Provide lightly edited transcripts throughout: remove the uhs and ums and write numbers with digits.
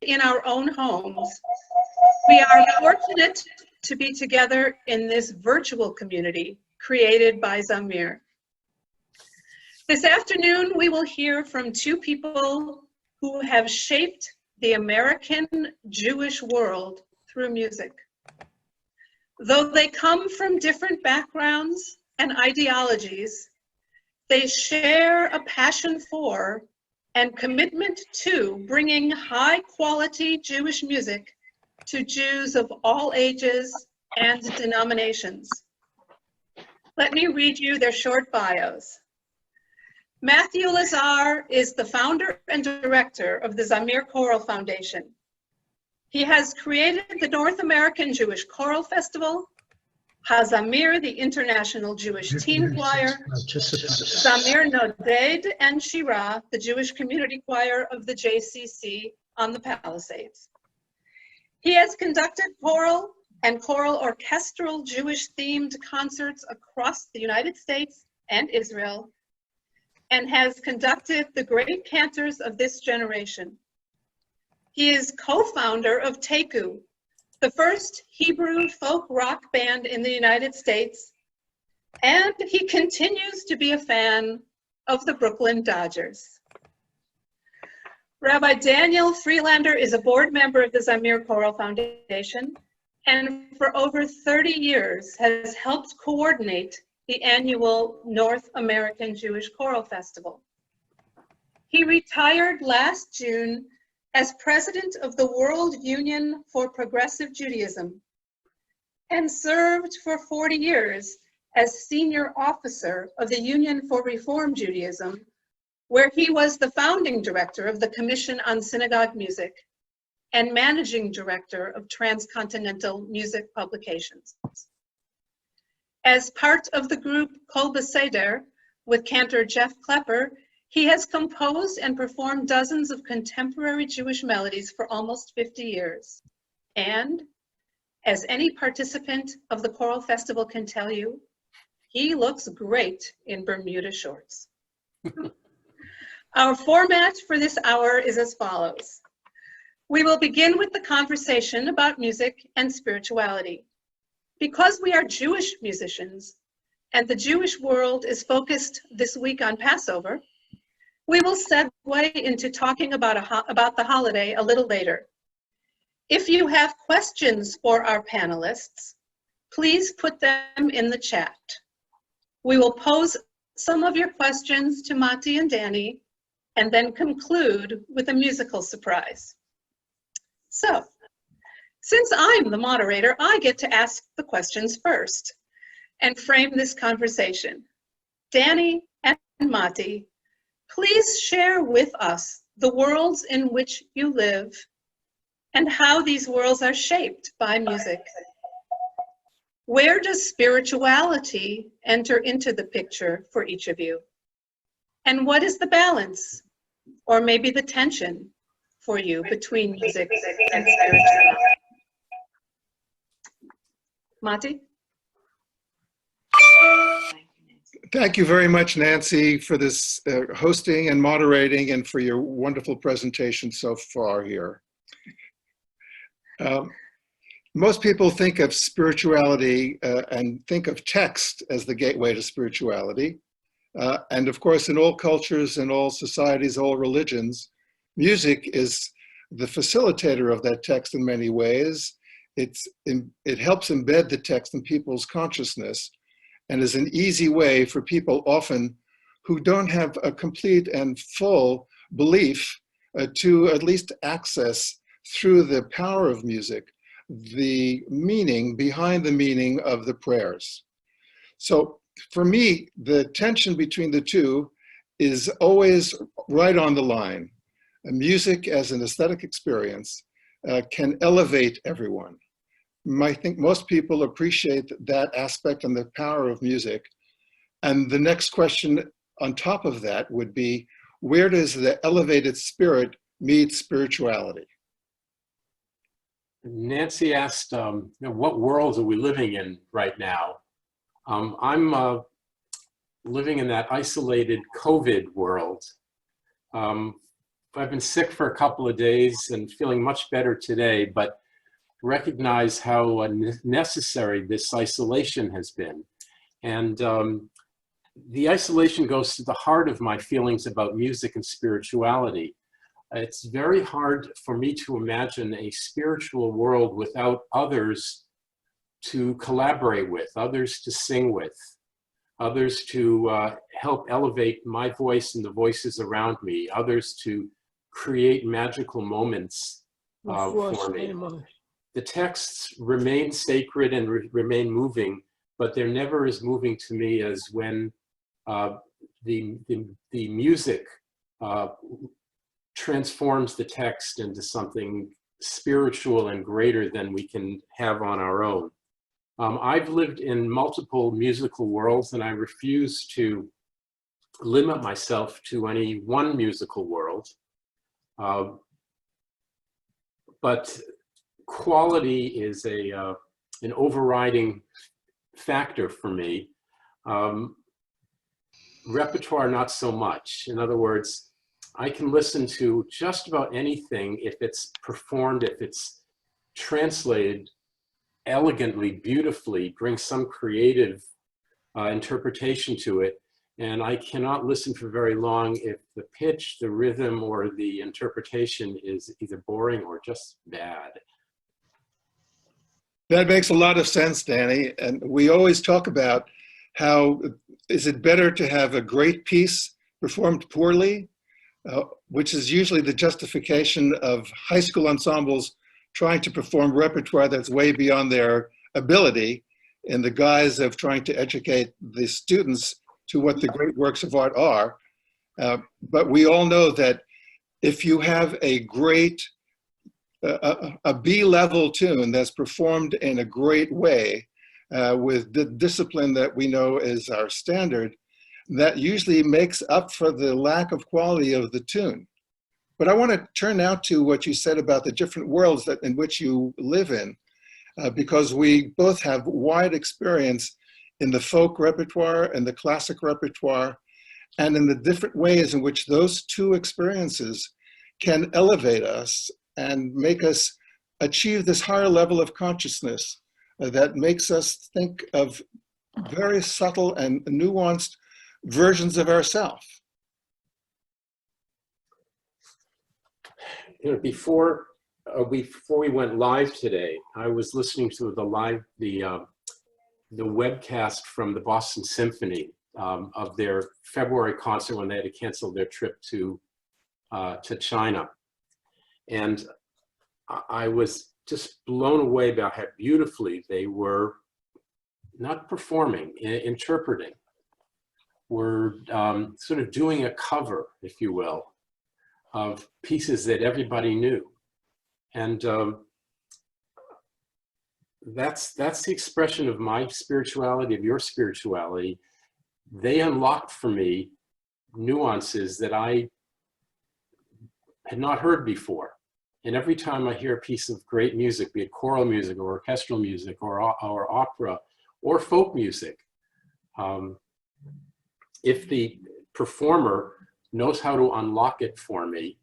in our own homes, we are fortunate to be together in this virtual community created by Zamir. This afternoon, we will hear from two people who have shaped the American Jewish world through music. Though they come from different backgrounds and ideologies, they share a passion for and commitment to bringing high-quality Jewish music to Jews of all ages and denominations. Let me read you their short bios. Matthew Lazar is the founder and director of the Zamir Choral Foundation. He has created the North American Jewish Choral Festival, HaZamir, the International Jewish Teen Choir, Zamir Noded, and Shira, the Jewish Community Choir of the JCC on the Palisades. He has conducted choral and choral orchestral Jewish-themed concerts across the United States and Israel, and has conducted the great cantors of this generation. He is co-founder of Teku, the first Hebrew folk rock band in the United States, and he continues to be a fan of the Brooklyn Dodgers. Rabbi Daniel Freelander is a board member of the Zamir Choral Foundation, and for over 30 years has helped coordinate the annual North American Jewish Choral Festival. He retired last June as president of the World Union for Progressive Judaism and served for 40 years as senior officer of the Union for Reform Judaism, where he was the founding director of the Commission on Synagogue Music and managing director of Transcontinental Music Publications. As part of the group Kol Beseder with Cantor Jeff Klepper, he has composed and performed dozens of contemporary Jewish melodies for almost 50 years. And as any participant of the Choral Festival can tell you, he looks great in Bermuda shorts. Our format for this hour is as follows. We will begin with the conversation about music and spirituality. Because we are Jewish musicians and the Jewish world is focused this week on Passover, we will segue into talking about the holiday a little later. If you have questions for our panelists, please put them in the chat. We will pose some of your questions to Mati and Danny and then conclude with a musical surprise. So, since I'm the moderator, I get to ask the questions first and frame this conversation. Danny and Mati, please share with us the worlds in which you live and how these worlds are shaped by music. Where does spirituality enter into the picture for each of you? And what is the balance, or maybe the tension, for you between music and spirituality? Mati? Thank you very much, Nancy, for this hosting and moderating and for your wonderful presentation so far here. Most people think of spirituality and think of text as the gateway to spirituality. And of course, in all cultures, in all societies, all religions, music is the facilitator of that text in many ways. It helps embed the text in people's consciousness and is an easy way for people often who don't have a complete and full belief to at least access through the power of music the meaning behind the meaning of the prayers. So for me, the tension between the two is always right on the line. Music as an aesthetic experience can elevate everyone. I think most people appreciate that aspect and the power of music. And the next question on top of that would be, where does the elevated spirit meet spirituality? Nancy asked, what worlds are we living in right now? I'm living in that isolated COVID world. I've been sick for a couple of days and feeling much better today, but recognize how necessary this isolation has been. And the isolation goes to the heart of my feelings about music and spirituality. It's very hard for me to imagine a spiritual world without others to collaborate with, others to sing with, others to help elevate my voice and the voices around me, others to create magical moments for me. The texts remain sacred and remain moving, but they're never as moving to me as when the music transforms the text into something spiritual and greater than we can have on our own. I've lived in multiple musical worlds, and I refuse to limit myself to any one musical world. But quality is an overriding factor for me. Repertoire, not so much. In other words, I can listen to just about anything if it's performed, if it's translated elegantly, beautifully, brings some creative interpretation to it. And I cannot listen for very long if the pitch, the rhythm, or the interpretation is either boring or just bad. That makes a lot of sense, Danny. And we always talk about how is it better to have a great piece performed poorly, which is usually the justification of high school ensembles trying to perform repertoire that's way beyond their ability in the guise of trying to educate the students to what the great works of art are. But we all know that if you have a great, a B-level tune that's performed in a great way with the discipline that we know is our standard, that usually makes up for the lack of quality of the tune. But I want to turn now to what you said about the different worlds in which you live in, because we both have wide experience in the folk repertoire and the classic repertoire, and in the different ways in which those two experiences can elevate us and make us achieve this higher level of consciousness that makes us think of very subtle and nuanced versions of ourselves. You know, before we went live today, I was listening to the webcast from the Boston Symphony of their February concert when they had to cancel their trip to China, and I was just blown away about how beautifully they were not performing, interpreting, were sort of doing a cover, if you will, of pieces that everybody knew. And that's the expression of my spirituality, of your spirituality. They unlocked for me nuances that I had not heard before. And every time I hear a piece of great music, be it choral music or orchestral music or opera or folk music, if the performer knows how to unlock it for me,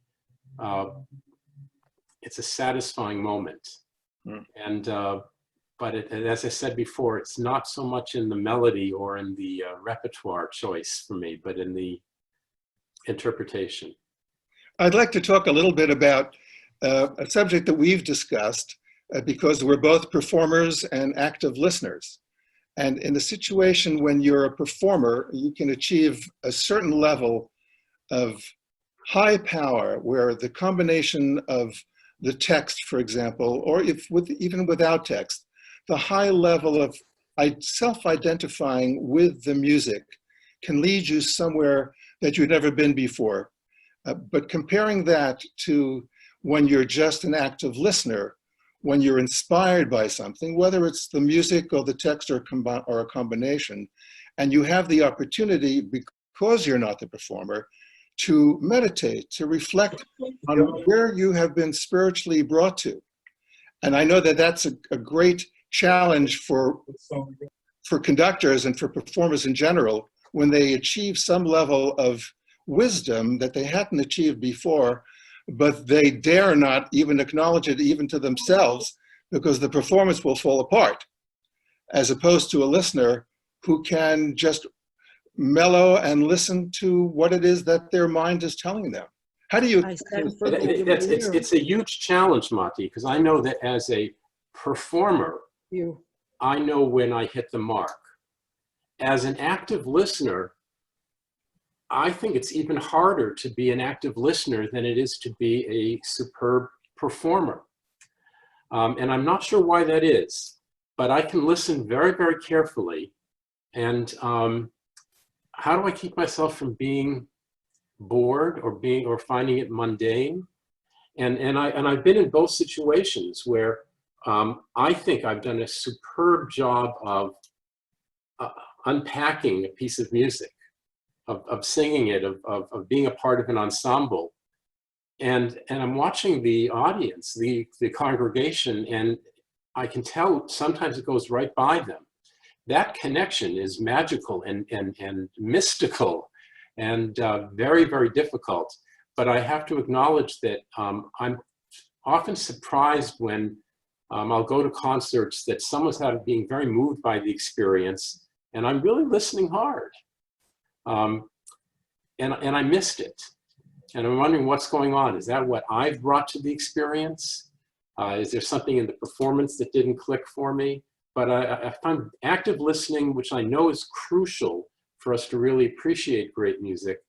it's a satisfying moment. And but as I said before, it's not so much in the melody or in the repertoire choice for me, but in the interpretation. I'd like to talk a little bit about a subject that we've discussed because we're both performers and active listeners. And in a situation when you're a performer, you can achieve a certain level of high power where the combination of the text, for example, or even without text, the high level of self-identifying with the music can lead you somewhere that you've never been before. But comparing that to when you're just an active listener, when you're inspired by something, whether it's the music or the text or a combination, and you have the opportunity, because you're not the performer, to meditate, to reflect on where you have been spiritually brought to. And I know that that's a great challenge for conductors and for performers in general, when they achieve some level of wisdom that they hadn't achieved before, but they dare not even acknowledge it even to themselves because the performance will fall apart, as opposed to a listener who can just mellow and listen to what it is that their mind is telling them. How do you? It's a huge challenge, Mati, because I know that as a performer, I know when I hit the mark. As an active listener, I think it's even harder to be an active listener than it is to be a superb performer. And I'm not sure why that is, but I can listen very, very carefully. And how do I keep myself from being bored or finding it mundane? And I've been in both situations where I think I've done a superb job of unpacking a piece of music, of singing it, of being a part of an ensemble. And I'm watching the audience, the congregation, and I can tell sometimes it goes right by them. That connection is magical and mystical and very, very difficult. But I have to acknowledge that I'm often surprised when I'll go to concerts that someone's being very moved by the experience, and I'm really listening hard. And I missed it. And I'm wondering what's going on. Is that what I've brought to the experience? Is there something in the performance that didn't click for me? But I find active listening, which I know is crucial for us to really appreciate great music,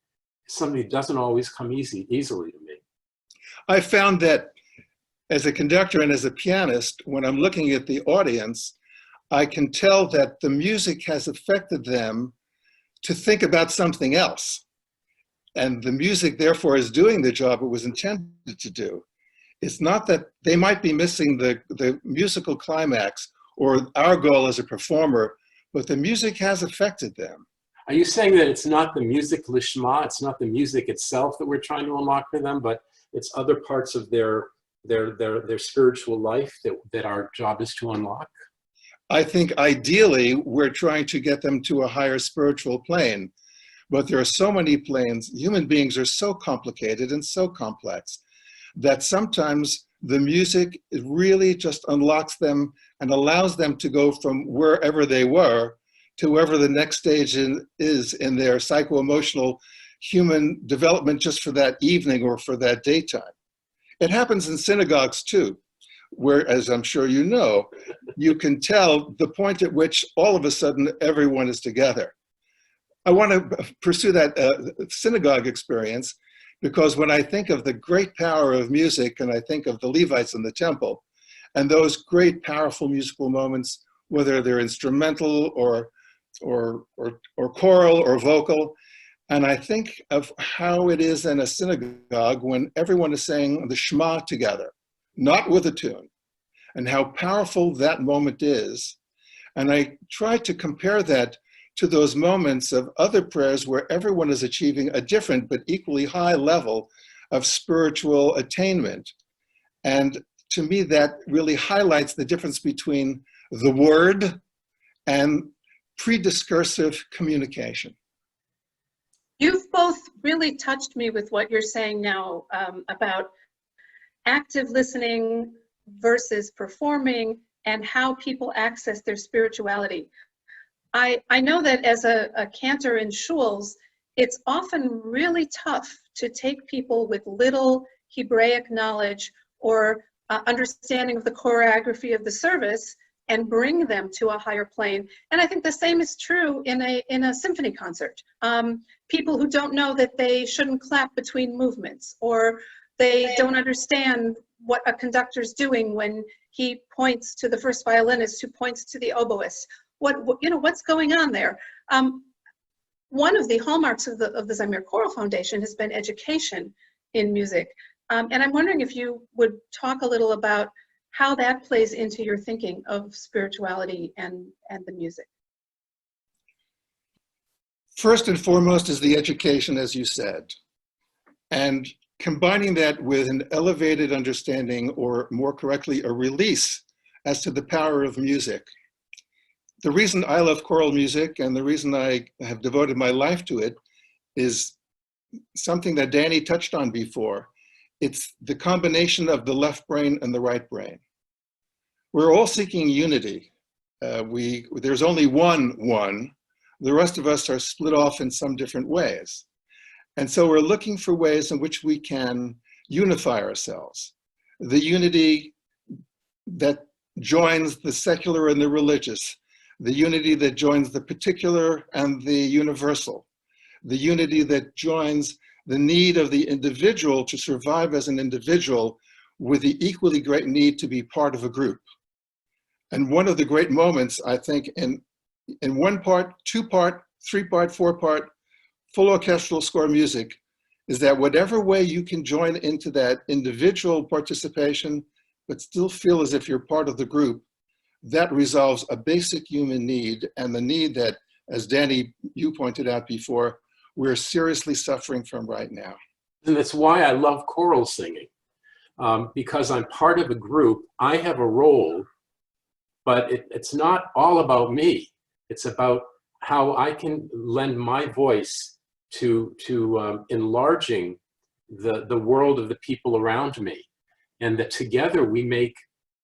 something that doesn't always come easily to me. I found that as a conductor and as a pianist, when I'm looking at the audience, I can tell that the music has affected them to think about something else. And the music, therefore, is doing the job it was intended to do. It's not that they might be missing the musical climax or our goal as a performer, but the music has affected them. Are you saying that it's not the music lishma, it's not the music itself that we're trying to unlock for them, but it's other parts of their spiritual life that our job is to unlock? I think ideally we're trying to get them to a higher spiritual plane, but there are so many planes. Human beings are so complicated and so complex that sometimes the music really just unlocks them and allows them to go from wherever they were to wherever the next stage is in their psycho-emotional human development just for that evening or for that daytime. It happens in synagogues too, where, as I'm sure you know, you can tell the point at which all of a sudden everyone is together. I want to pursue that synagogue experience because when I think of the great power of music and I think of the Levites in the temple and those great powerful musical moments, whether they're instrumental or choral or vocal, and I think of how it is in a synagogue when everyone is saying the Shema together, not with a tune, and how powerful that moment is. And I try to compare that to those moments of other prayers where everyone is achieving a different but equally high level of spiritual attainment. And to me, that really highlights the difference between the word and pre-discursive communication. You've both really touched me with what you're saying now about active listening versus performing and how people access their spirituality. I know that as a cantor in shuls, it's often really tough to take people with little Hebraic knowledge or understanding of the choreography of the service and bring them to a higher plane. And I think the same is true in a symphony concert. People who don't know that they shouldn't clap between movements, or they don't understand what a conductor's doing when he points to the first violinist who points to the oboist. What's going on there? One of the hallmarks of the Zamir Choral Foundation has been education in music. And I'm wondering if you would talk a little about how that plays into your thinking of spirituality and the music. First and foremost is the education, as you said, and combining that with an elevated understanding, or more correctly, a release as to the power of music. The reason I love choral music and the reason I have devoted my life to it is something that Danny touched on before. it's the combination of the left brain and the right brain. We're all seeking unity. There's only one. The rest of us are split off in some different ways. And so we're looking for ways in which we can unify ourselves. The unity that joins the secular and the religious, the unity that joins the particular and the universal, the unity that joins the need of the individual to survive as an individual with the equally great need to be part of a group. And one of the great moments, I think, in one part, two part, three part, four part, full orchestral score music, is that whatever way you can join into that individual participation, but still feel as if you're part of the group, that resolves a basic human need, and the need that, as Danny, you pointed out before, we're seriously suffering from right now. And that's why I love choral singing, because I'm part of a group. I have a role, but it's not all about me. It's about how I can lend my voice to enlarging the world of the people around me, and that together we make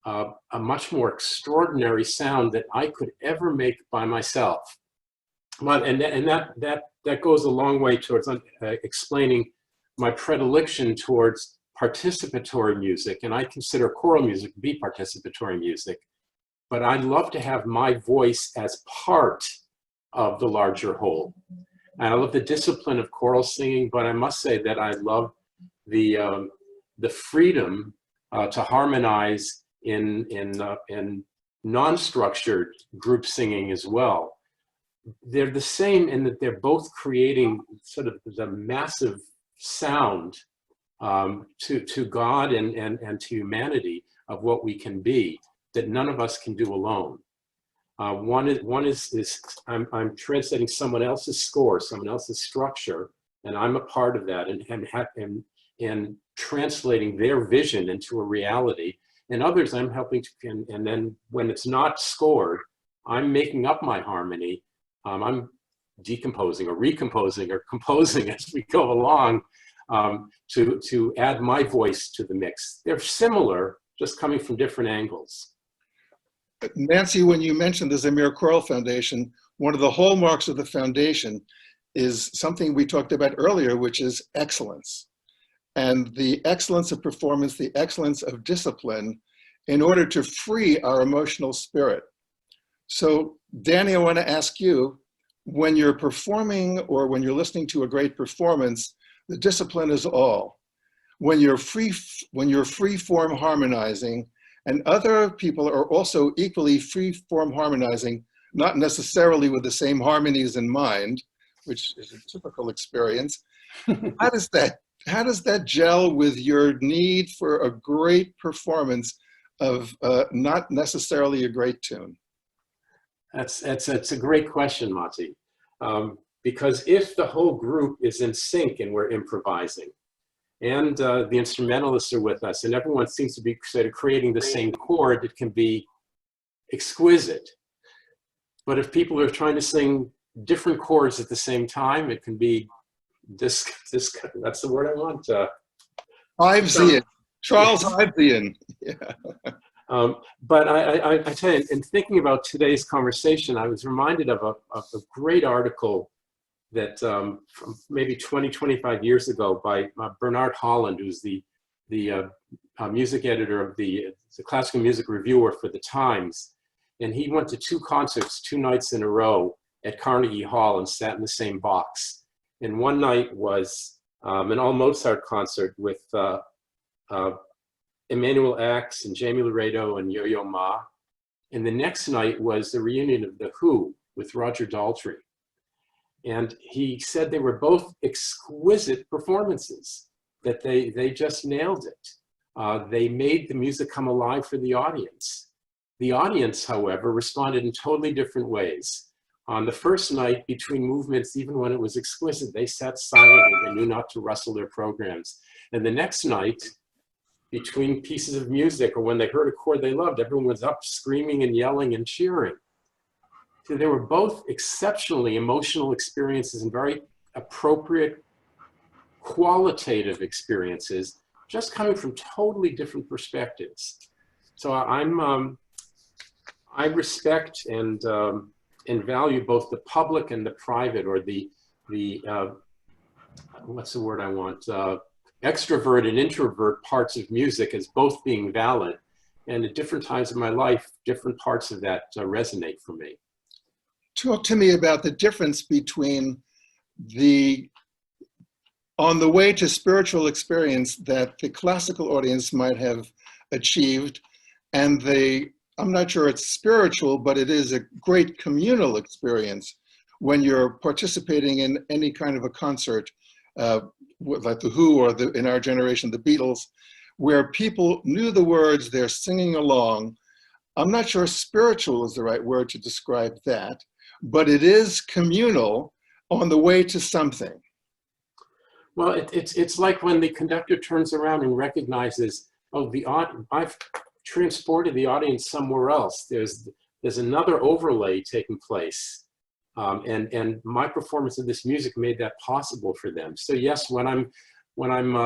a much more extraordinary sound than I could ever make by myself. And that goes a long way towards explaining my predilection towards participatory music, and I consider choral music to be participatory music. But I'd love to have my voice as part of the larger whole. And I love the discipline of choral singing, but I must say that I love the freedom to harmonize in non-structured group singing as well. They're the same in that they're both creating sort of the massive sound to God and to humanity of what we can be, that none of us can do alone. One is I'm translating someone else's score, someone else's structure, and I'm a part of that, and translating their vision into a reality. And others I'm helping to, and then when it's not scored, I'm making up my harmony. I'm decomposing or recomposing or composing as we go along to add my voice to the mix. They're similar, just coming from different angles. Nancy, when you mentioned the Zamir Choral Foundation, one of the hallmarks of the foundation is something we talked about earlier, which is excellence. And the excellence of performance, the excellence of discipline, in order to free our emotional spirit. So, Danny, I want to ask you, when you're performing or when you're listening to a great performance, the discipline is all. When you're free form harmonizing, and other people are also equally free form harmonizing, not necessarily with the same harmonies in mind, which is a typical experience. How does that gel with your need for a great performance of not necessarily a great tune? That's a great question, Mati. Because if the whole group is in sync and we're improvising, and the instrumentalists are with us, and everyone seems to be sort of creating the same chord, it can be exquisite. But if people are trying to sing different chords at the same time, it can be that's the word I want. Ivesian. Charles Ivesian. Yeah. But I tell you, in thinking about today's conversation, I was reminded of a great article that from maybe 20, 25 years ago by Bernard Holland, who's the music editor of the classical music reviewer for the Times. And he went to 2 concerts, 2 nights in a row at Carnegie Hall and sat in the same box. And one night was an all Mozart concert with Emanuel Ax and Jamie Laredo and Yo-Yo Ma. And the next night was the reunion of The Who with Roger Daltrey. And he said they were both exquisite performances, that they just nailed it. They made the music come alive for the audience. The audience, however, responded in totally different ways. On the first night, between movements, even when it was exquisite, they sat silently. They knew not to rustle their programs. And the next night, between pieces of music or when they heard a chord they loved, everyone was up screaming and yelling and cheering. So they were both exceptionally emotional experiences and very appropriate qualitative experiences, just coming from totally different perspectives. So I respect and value both the public and the private, or the what's the word I want? Extrovert and introvert parts of music as both being valid. And at different times in my life, different parts of that resonate for me. Talk to me about the difference between on the way to spiritual experience that the classical audience might have achieved, and I'm not sure it's spiritual, but it is a great communal experience when you're participating in any kind of a concert, like The Who, or in our generation, the Beatles, where people knew the words, they're singing along. I'm not sure spiritual is the right word to describe that, but it is communal on the way to something. Well, it's like when the conductor turns around and recognizes, oh, I've transported the audience somewhere else. There's another overlay taking place. And my performance of this music made that possible for them. So yes, when I'm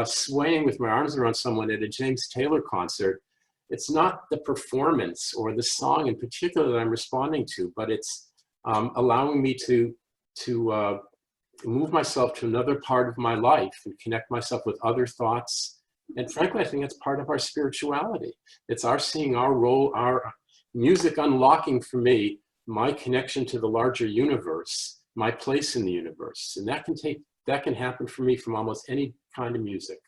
swaying with my arms around someone at a James Taylor concert, it's not the performance or the song in particular that I'm responding to, but it's allowing me to move myself to another part of my life and connect myself with other thoughts. And frankly, I think it's part of our spirituality. It's our seeing our role, our music unlocking for me my connection to the larger universe, my place in the universe. And that can happen for me from almost any kind of music,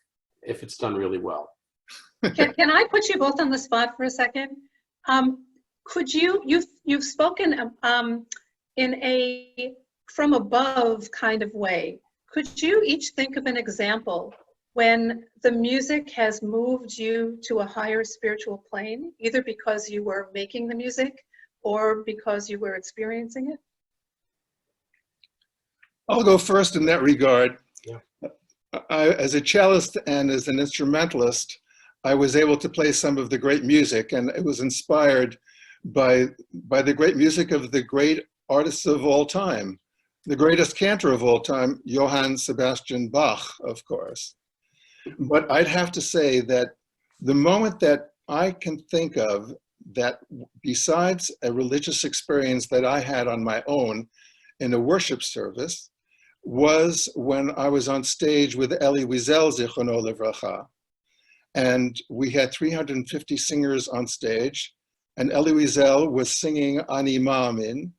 if it's done really well. Can I put you both on the spot for a second? Could you've spoken in a from above kind of way. Could you each think of an example when the music has moved you to a higher spiritual plane, either because you were making the music or because you were experiencing it? I'll go first in that regard. Yeah. As a cellist and as an instrumentalist, I was able to play some of the great music, and it was inspired by the great music of the great artists of all time. The greatest cantor of all time, Johann Sebastian Bach, of course. But I'd have to say that the moment that I can think of that, besides a religious experience that I had on my own in a worship service, was when I was on stage with Elie Wiesel, Zichrono Livracha. And we had 350 singers on stage, and Elie Wiesel was singing Ani Ma'amin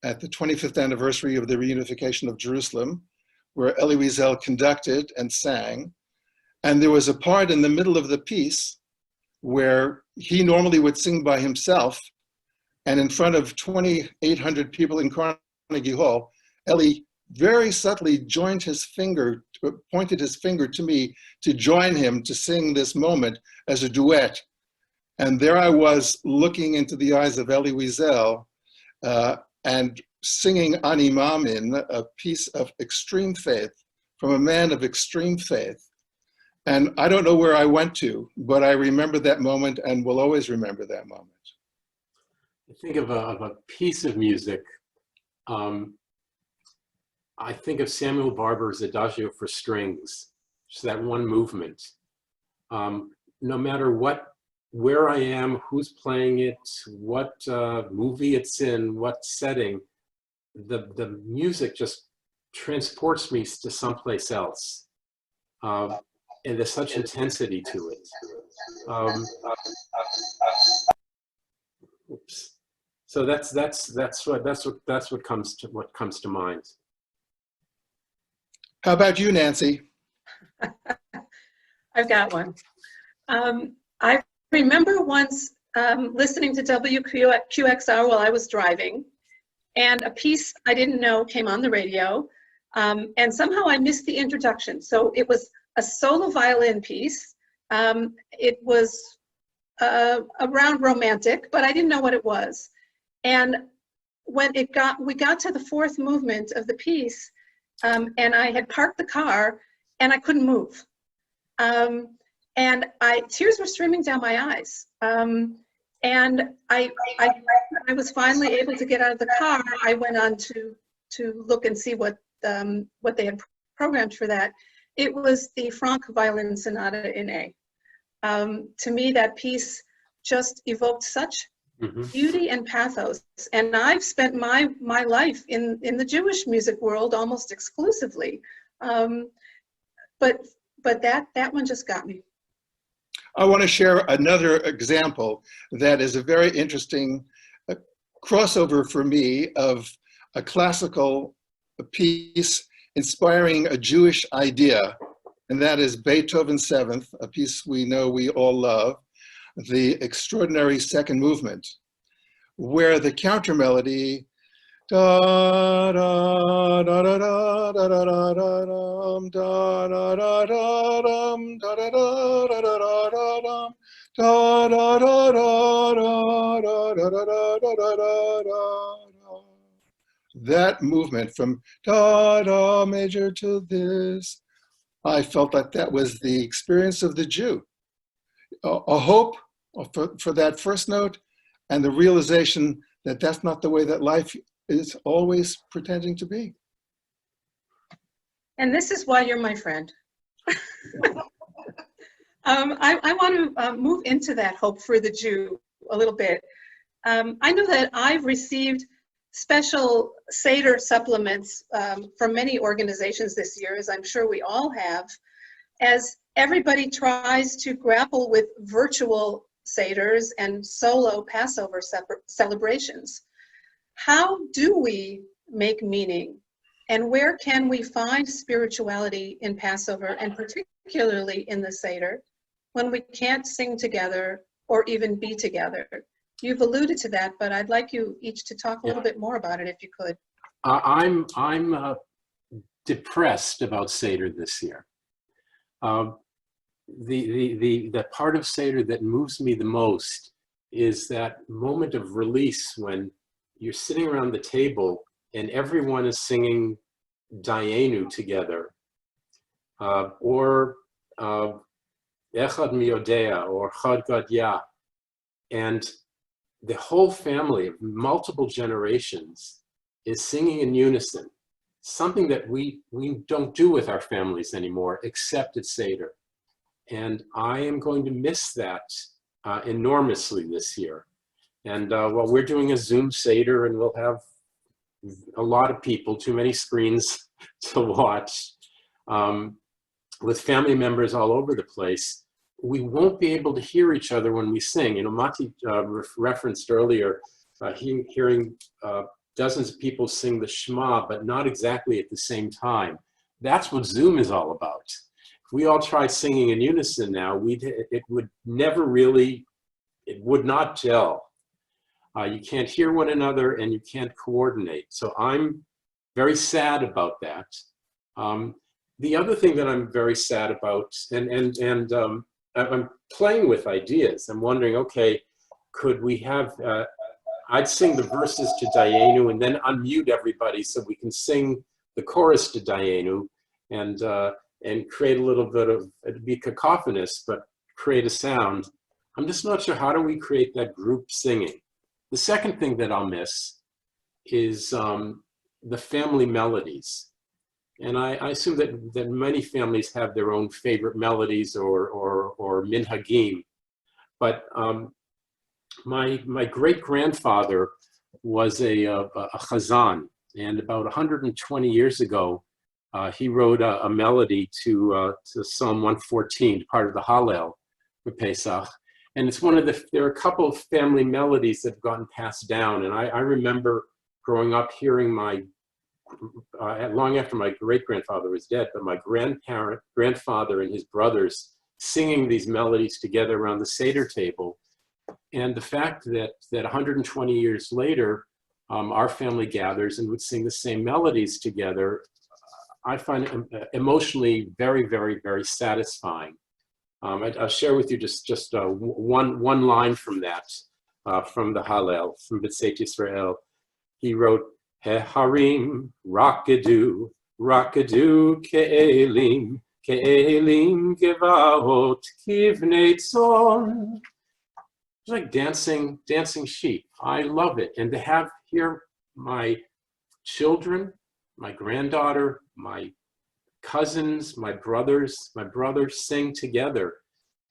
at the 25th anniversary of the reunification of Jerusalem, where Elie Wiesel conducted and sang. And there was a part in the middle of the piece where he normally would sing by himself, and in front of 2,800 people in Carnegie Hall, Elie very subtly pointed his finger to me to join him to sing this moment as a duet. And there I was looking into the eyes of Elie Wiesel and singing Ani Ma'amin, a piece of extreme faith from a man of extreme faith. And I don't know where I went to, but I remember that moment and will always remember that moment. I think of a piece of music. I think of Samuel Barber's Adagio for Strings, just that one movement. No matter where I am, who's playing it, what movie it's in, what setting, the music just transports me to someplace else. And there's such intensity to it. Oops. So that's what comes to mind. How about you, Nancy? I've got one. I remember once listening to WQXR while I was driving, and a piece I didn't know came on the radio, and somehow I missed the introduction. So it was a solo violin piece. It was around romantic, but I didn't know what it was. And when we got to the fourth movement of the piece, and I had parked the car and I couldn't move. And tears were streaming down my eyes. And I was finally able to get out of the car. I went on to look and see what they had programmed for that. it was the Franck Violin Sonata in A. To me, that piece just evoked such beauty and pathos. And I've spent my life in the Jewish music world almost exclusively. But that one just got me. I want to share another example that is a very interesting crossover for me of a classical piece inspiring a Jewish idea, and that is Beethoven's Seventh, a piece we know we all love, the extraordinary second movement, where the counter melody da da da da da da da da da dum da da da da dum da da da da da da dum da da da da da da da da da da da. That movement from da da major to this, I felt like that was the experience of the Jew. A hope for that first note, and the realization that that's not the way that life is always pretending to be. And this is why you're my friend. I want to move into that hope for the Jew a little bit. I know that I've received special Seder supplements from many organizations this year, as I'm sure we all have, as everybody tries to grapple with virtual Seders and solo Passover celebrations. How do we make meaning, and where can we find spirituality in Passover, and particularly in the Seder, when we can't sing together or even be together? You've alluded to that, but I'd like you each to talk a little bit more about it, if you could. I'm depressed about Seder this year. The part of Seder that moves me the most is that moment of release when you're sitting around the table and everyone is singing Dayenu together, or Echad Miyodea, or Chad Gadya, and the whole family of multiple generations is singing in unison, something that we don't do with our families anymore, except at Seder. And I am going to miss that enormously this year. And well, we're doing a Zoom Seder, and we'll have a lot of people, too many screens to watch, with family members all over the place. We won't be able to hear each other when we sing. You know, Mati referenced earlier hearing dozens of people sing the Shema, but not exactly at the same time. That's what Zoom is all about. If we all tried singing in unison now, it would never really, it would not gel. You can't hear one another and you can't coordinate. So I'm very sad about that. The other thing that I'm very sad about, and I'm playing with ideas. I'm wondering, okay, could we have, I'd sing the verses to Dayenu and then unmute everybody so we can sing the chorus to Dayenu and create a little bit of, it'd be cacophonous, but create a sound. I'm just not sure, how do we create that group singing? The second thing that I'll miss is the family melodies. And I assume that many families have their own favorite melodies or minhagim. But my great-grandfather was a chazan, and about 120 years ago, he wrote a melody to Psalm 114, part of the Hallel for Pesach. And it's one of there are a couple of family melodies that have gotten passed down. And I remember growing up hearing long after my great-grandfather was dead, but my grandfather and his brothers singing these melodies together around the Seder table. And the fact that 120 years later, our family gathers and would sing the same melodies together, I find emotionally very, very, very satisfying. I'll share with you just one line from that, from the Hallel, from B'tzeit Yisrael. He wrote, Heharim rakadu, rakadu ke'elim, ke'elim gevahot kivnei tzon. It's like dancing sheep. I love it. And to hear my children, my granddaughter, my cousins, my brothers sing together.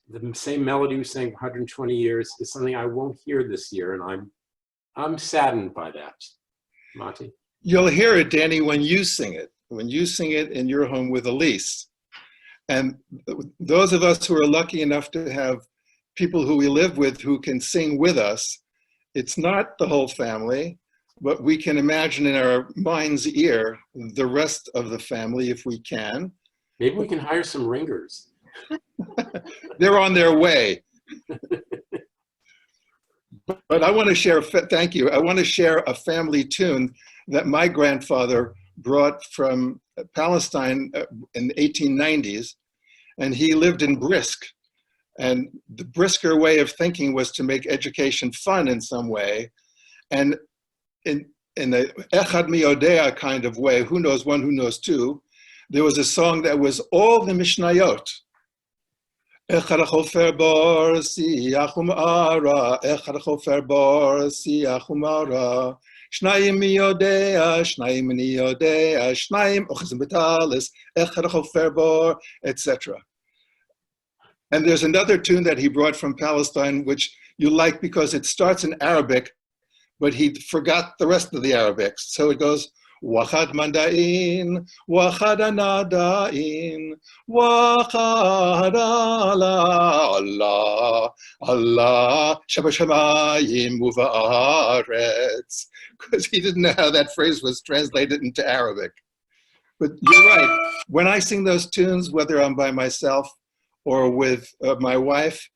The same melody we sang 120 years is something I won't hear this year, and I'm saddened by that. Mati? You'll hear it, Danny, when you sing it in your home with Elise. And those of us who are lucky enough to have people who we live with who can sing with us, it's not the whole family, but we can imagine in our mind's ear the rest of the family if we can. Maybe we can hire some ringers. They're on their way. But I want to share, thank you, I want to share a family tune that my grandfather brought from Palestine in the 1890s, and he lived in Brisk. And the Brisker way of thinking was to make education fun in some way. And in the Echad Mi Yodea kind of way, who knows one, who knows two, there was a song that was all the Mishnayot. Echad HaChofer Bar Siach Um'ara, Echad HaChofer Bar Siach Um'ara, Shnayim Mi Yodea, Shnayim Ni Yodea, Shnayim Ochzim B'Talis, Echad HaChofer Bar, etc. And there's another tune that he brought from Palestine, which you like because it starts in Arabic, but he forgot the rest of the Arabic. So it goes, Wachad Manda'in, Wachad Anada'in, Wachad Allah, Allah, Allah, Shabashamayim Uva'aretz. Because he didn't know how that phrase was translated into Arabic. But you're right. When I sing those tunes, whether I'm by myself or with my wife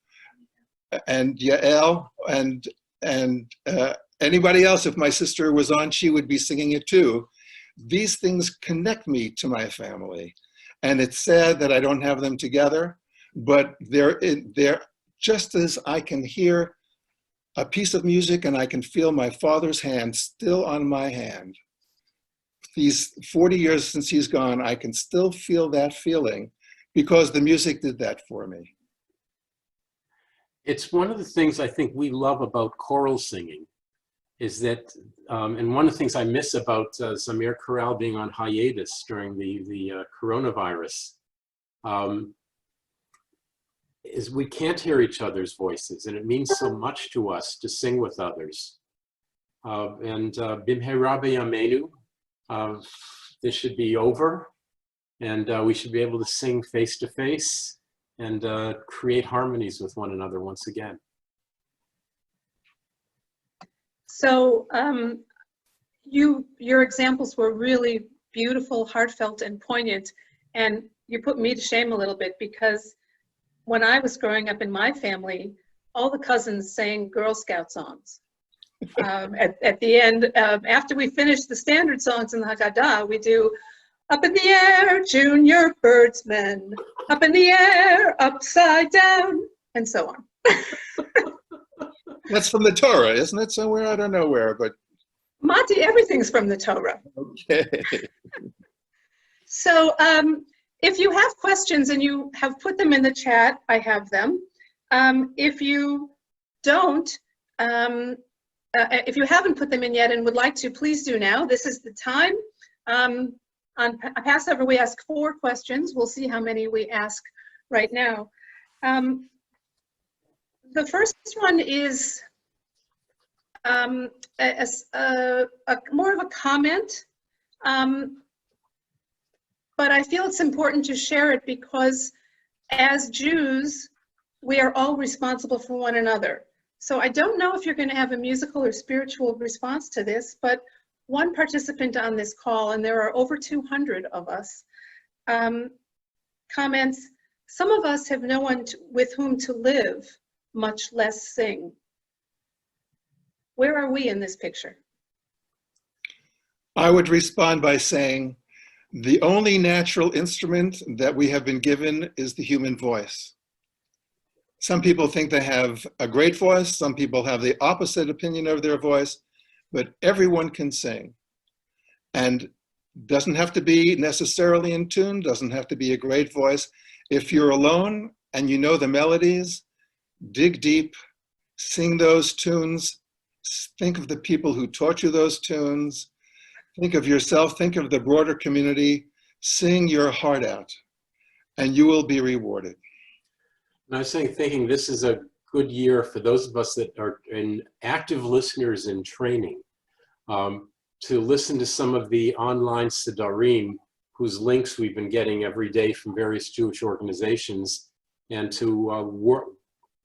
and Yael and anybody else, if my sister was on, she would be singing it too. These things connect me to my family. And it's sad that I don't have them together, but they're just as I can hear a piece of music and I can feel my father's hand still on my hand. These 40 years since he's gone, I can still feel that feeling because the music did that for me. It's one of the things I think we love about choral singing is that, and one of the things I miss about Zamir Choral being on hiatus during the coronavirus, is we can't hear each other's voices, and it means so much to us to sing with others. Bimhei Rabbi Yamenu, this should be over, and we should be able to sing face to face and create harmonies with one another once again. So your examples were really beautiful, heartfelt, and poignant, and you put me to shame a little bit because when I was growing up in my family, all the cousins sang Girl Scout songs. At the end, after we finish the standard songs in the Haggadah, we do Up in the Air, Junior Birdsmen, Up in the Air, Upside Down, and so on. That's from the Torah, isn't it? Somewhere, I don't know where, but. Mati, everything's from the Torah. Okay. So if you have questions and you have put them in the chat, I have them. If you don't, if you haven't put them in yet and would like to, please do now. This is the time. On Passover, we ask 4 questions. We'll see how many we ask right now. The first one is more of a comment, but I feel it's important to share it because as Jews, we are all responsible for one another. So I don't know if you're going to have a musical or spiritual response to this, but one participant on this call, and there are over 200 of us, comments, some of us have no one with whom to live, much less sing. Where are we in this picture? I would respond by saying, the only natural instrument that we have been given is the human voice. Some people think they have a great voice, some people have the opposite opinion of their voice, but everyone can sing. And doesn't have to be necessarily in tune, doesn't have to be a great voice. If you're alone and you know the melodies, dig deep, sing those tunes, think of the people who taught you those tunes, think of yourself, think of the broader community, Sing your heart out, and you will be rewarded. And I was thinking this is a good year for those of us that are active listeners in training, to listen to some of the online Siddharim, whose links we've been getting every day from various Jewish organizations, and to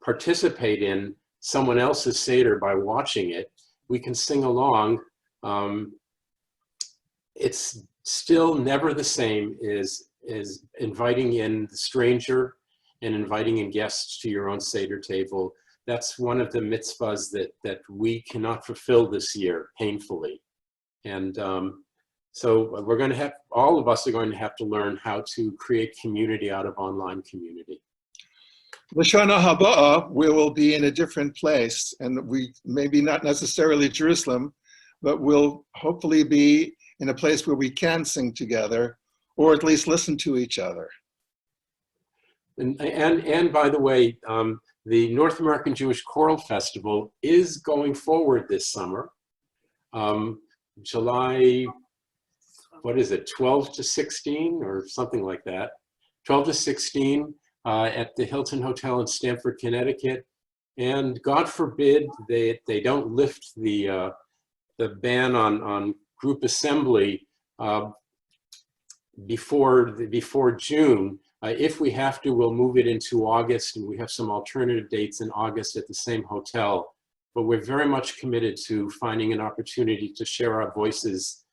participate in someone else's Seder by watching it. We can sing along. It's still never the same as inviting in the stranger and inviting in guests to your own Seder table. That's one of the mitzvahs that we cannot fulfill this year, painfully. And so we're going to have, all of us are going to have to learn how to create community out of online community. L'shana Haba'ah, we will be in a different place, and we maybe not necessarily Jerusalem, but we'll hopefully be in a place where we can sing together, or at least listen to each other. And by the way, the North American Jewish Choral Festival is going forward this summer. July, what is it, 12 to 16 or something like that. 12 to 16 at the Hilton Hotel in Stamford, Connecticut. And God forbid they don't lift the ban on group assembly before June. If we have to, we'll move it into August, and we have some alternative dates in August at the same hotel. But we're very much committed to finding an opportunity to share our voices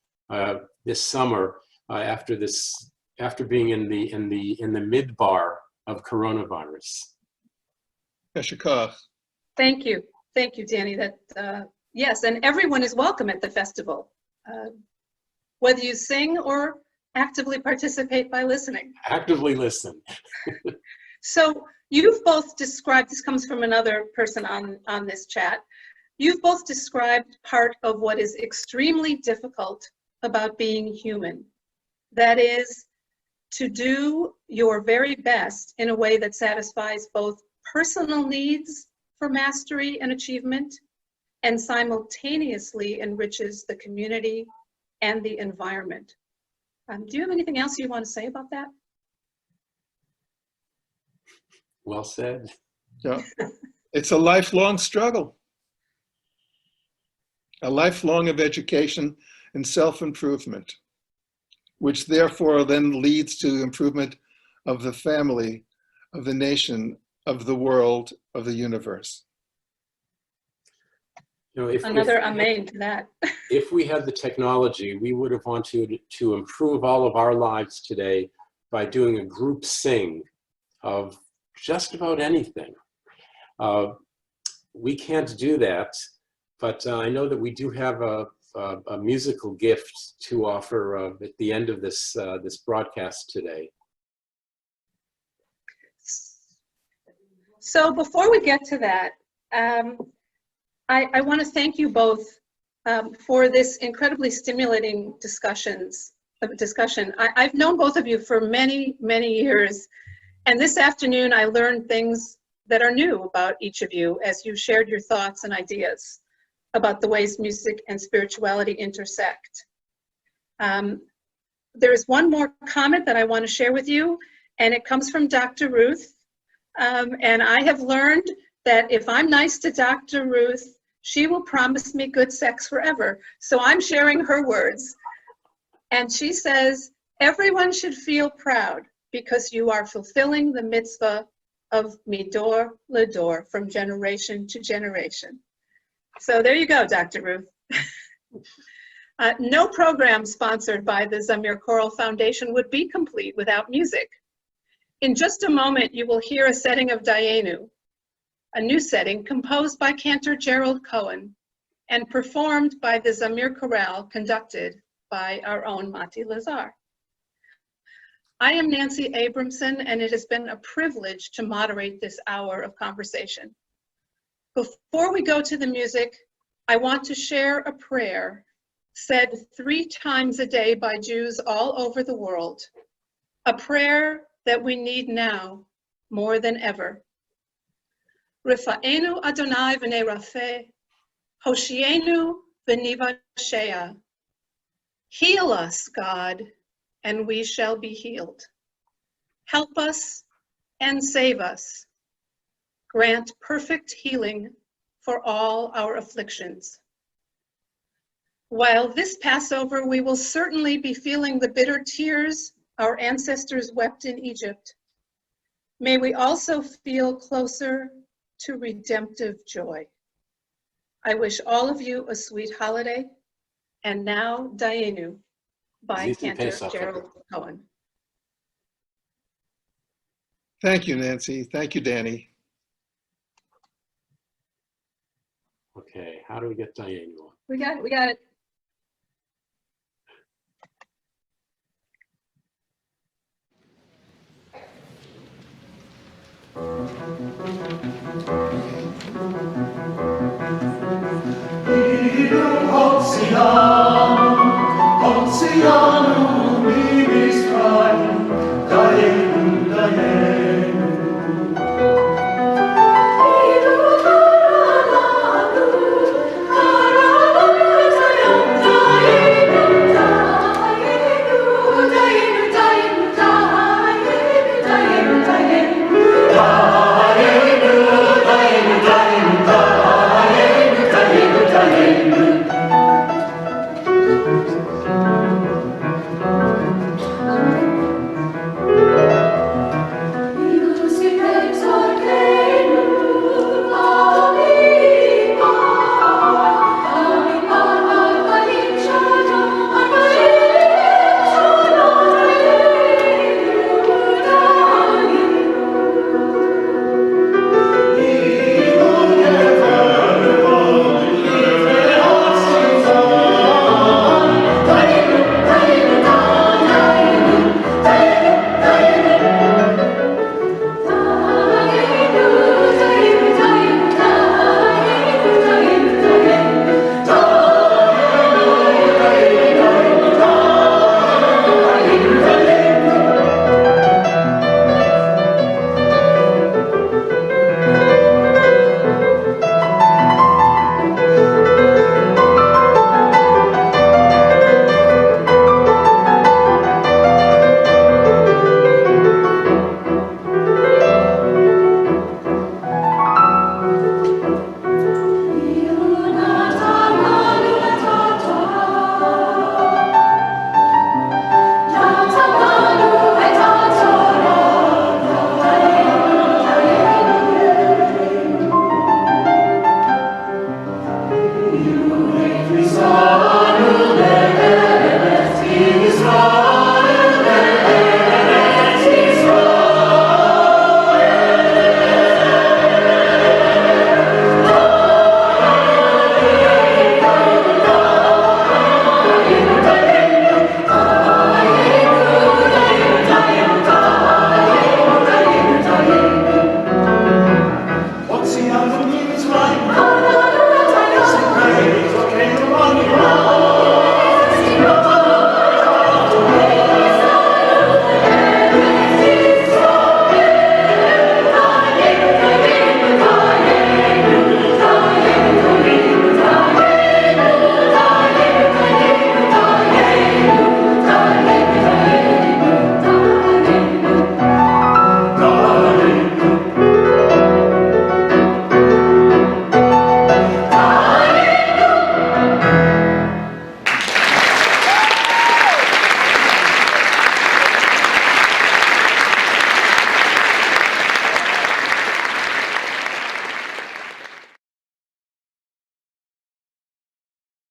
this summer after being in the midbar of coronavirus. Thank you, Danny. Yes, and everyone is welcome at the festival, whether you sing or actively participate by listening. Actively listen. So you've both described, this comes from another person on this chat, you've both described part of what is extremely difficult about being human. That is, to do your very best in a way that satisfies both personal needs for mastery and achievement, and simultaneously enriches the community and the environment. Do you have anything else you want to say about that? Well said. Yeah. It's a lifelong struggle. A lifelong of education and self-improvement, which therefore then leads to improvement of the family, of the nation, of the world, of the universe. You know, Another amen to that. If we had the technology, we would have wanted to improve all of our lives today by doing a group sing of just about anything. We can't do that, but I know that we do have a musical gift to offer at the end of this broadcast today. So before we get to that, I want to thank you both for this incredibly stimulating discussion. I've known both of you for many, many years, and this afternoon I learned things that are new about each of you as you shared your thoughts and ideas about the ways music and spirituality intersect. There is one more comment that I want to share with you, and it comes from Dr. Ruth. And I have learned that if I'm nice to Dr. Ruth, she will promise me good sex forever. So I'm sharing her words. And she says, everyone should feel proud because you are fulfilling the mitzvah of midor ledor, from generation to generation. So there you go, Dr. Ruth. No program sponsored by the Zamir Choral Foundation would be complete without music. In just a moment, you will hear a setting of Dayenu, a new setting composed by Cantor Gerald Cohen and performed by the Zamir Chorale, conducted by our own Mati Lazar. I am Nancy Abramson, and it has been a privilege to moderate this hour of conversation. Before we go to the music, I want to share a prayer said 3 times a day by Jews all over the world, a prayer that we need now more than ever. Rifa'enu Adonai v'nei rafeh, Hoshienu v'nivashea. Heal us, God, and we shall be healed. Help us and save us. Grant perfect healing for all our afflictions. While this Passover, we will certainly be feeling the bitter tears our ancestors wept in Egypt. May we also feel closer to redemptive joy. I wish all of you a sweet holiday. And now, Dayenu by Zithin Cantor Pesach. Gerald Cohen. Thank you, Nancy. Thank you, Danny. Okay, how do we get Diane on? We got it, we got it. Hot